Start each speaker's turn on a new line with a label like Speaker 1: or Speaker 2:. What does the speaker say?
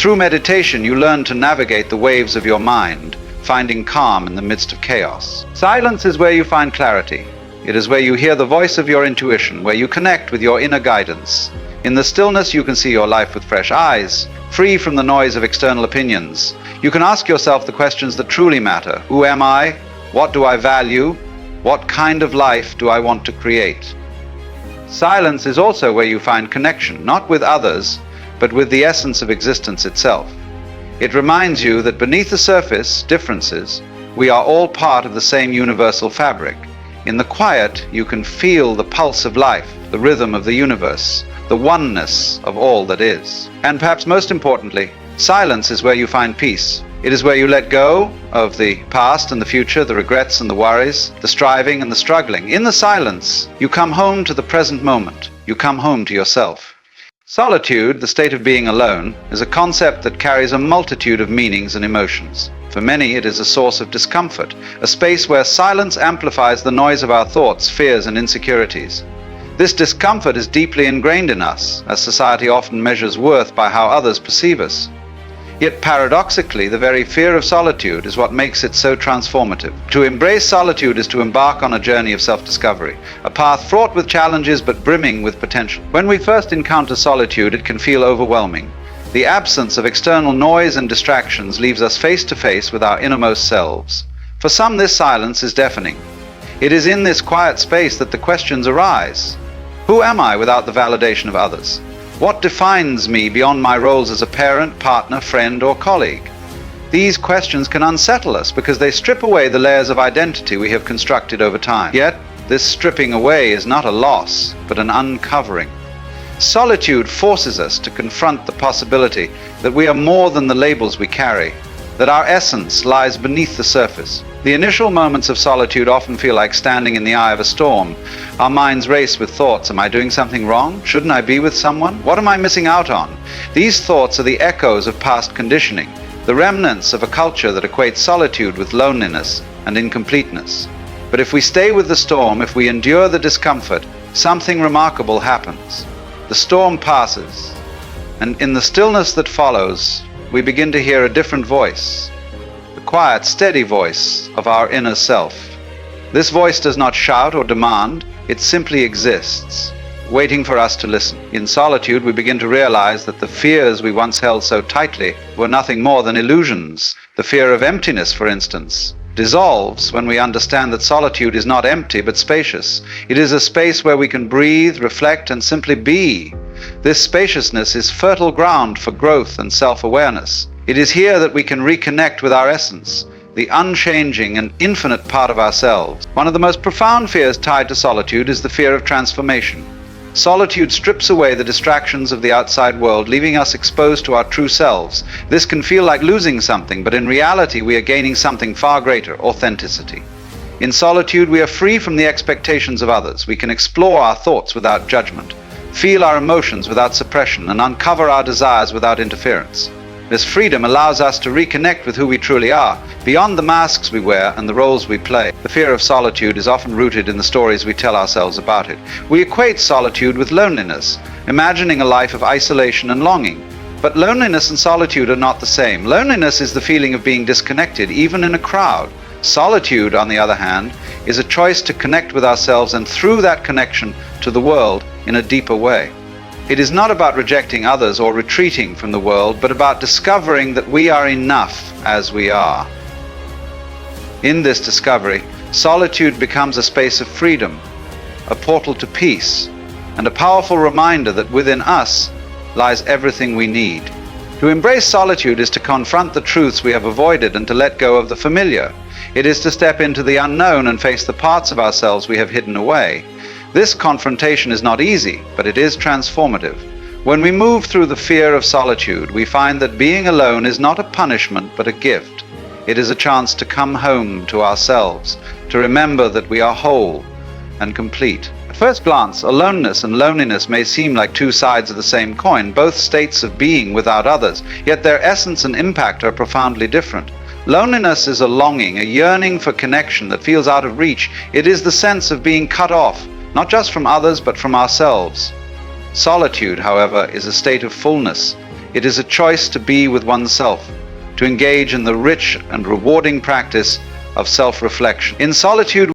Speaker 1: Through meditation, you learn to navigate the waves of your mind, finding calm in the midst of chaos. Silence is where you find clarity. It is where you hear the voice of your intuition, where you connect with your inner guidance. In the stillness, you can see your life with fresh eyes, free from the noise of external opinions. You can ask yourself the questions that truly matter. Who am I? What do I value? What kind of life do I want to create? Silence is also where you find connection, not with others, but with the essence of existence itself. It reminds you that beneath the surface differences, we are all part of the same universal fabric. In the quiet, you can feel the pulse of life, the rhythm of the universe, the oneness of all that is. And perhaps most importantly, silence is where you find peace. It is where you let go of the past and the future, the regrets and the worries, the striving and the struggling. In the silence, you come home to the present moment. You come home to yourself. Solitude, the state of being alone, is a concept that carries a multitude of meanings and emotions. For many, it is a source of discomfort, a space where silence amplifies the noise of our thoughts, fears, and insecurities. This discomfort is deeply ingrained in us, as society often measures worth by how others perceive us. Yet paradoxically, the very fear of solitude is what makes it so transformative. To embrace solitude is to embark on a journey of self-discovery, a path fraught with challenges but brimming with potential. When we first encounter solitude, it can feel overwhelming. The absence of external noise and distractions leaves us face to face with our innermost selves. For some, this silence is deafening. It is in this quiet space that the questions arise. Who am I without the validation of others? What defines me beyond my roles as a parent, partner, friend, or colleague? These questions can unsettle us because they strip away the layers of identity we have constructed over time. Yet, this stripping away is not a loss, but an uncovering. Solitude forces us to confront the possibility that we are more than the labels we carry, that our essence lies beneath the surface. The initial moments of solitude often feel like standing in the eye of a storm. Our minds race with thoughts. Am I doing something wrong? Shouldn't I be with someone? What am I missing out on? These thoughts are the echoes of past conditioning, the remnants of a culture that equates solitude with loneliness and incompleteness. But if we stay with the storm, if we endure the discomfort, something remarkable happens. The storm passes, and in the stillness that follows, we begin to hear a different voice. The quiet, steady voice of our inner self. This voice does not shout or demand, it simply exists, waiting for us to listen. In solitude, we begin to realize that the fears we once held so tightly were nothing more than illusions. The fear of emptiness, for instance, dissolves when we understand that solitude is not empty but spacious. It is a space where we can breathe, reflect, and simply be. This spaciousness is fertile ground for growth and self-awareness. It is here that we can reconnect with our essence, the unchanging and infinite part of ourselves. One of the most profound fears tied to solitude is the fear of transformation. Solitude strips away the distractions of the outside world, leaving us exposed to our true selves. This can feel like losing something, but in reality we are gaining something far greater: authenticity. In solitude, we are free from the expectations of others. We can explore our thoughts without judgment, feel our emotions without suppression, and uncover our desires without interference. This freedom allows us to reconnect with who we truly are, beyond the masks we wear and the roles we play. The fear of solitude is often rooted in the stories we tell ourselves about it. We equate solitude with loneliness, imagining a life of isolation and longing. But loneliness and solitude are not the same. Loneliness is the feeling of being disconnected, even in a crowd. Solitude, on the other hand, is a choice to connect with ourselves and through that connection to the world in a deeper way. It is not about rejecting others or retreating from the world, but about discovering that we are enough as we are. In this discovery, solitude becomes a space of freedom, a portal to peace, and a powerful reminder that within us lies everything we need. To embrace solitude is to confront the truths we have avoided and to let go of the familiar. It is to step into the unknown and face the parts of ourselves we have hidden away. This confrontation is not easy, but it is transformative. When we move through the fear of solitude, we find that being alone is not a punishment, but a gift. It is a chance to come home to ourselves, to remember that we are whole and complete. At first glance, aloneness and loneliness may seem like two sides of the same coin, both states of being without others, yet their essence and impact are profoundly different. Loneliness is a longing, a yearning for connection that feels out of reach. It is the sense of being cut off, not just from others, but from ourselves. Solitude, however, is a state of fullness. It is a choice to be with oneself, to engage in the rich and rewarding practice of self-reflection. In solitude,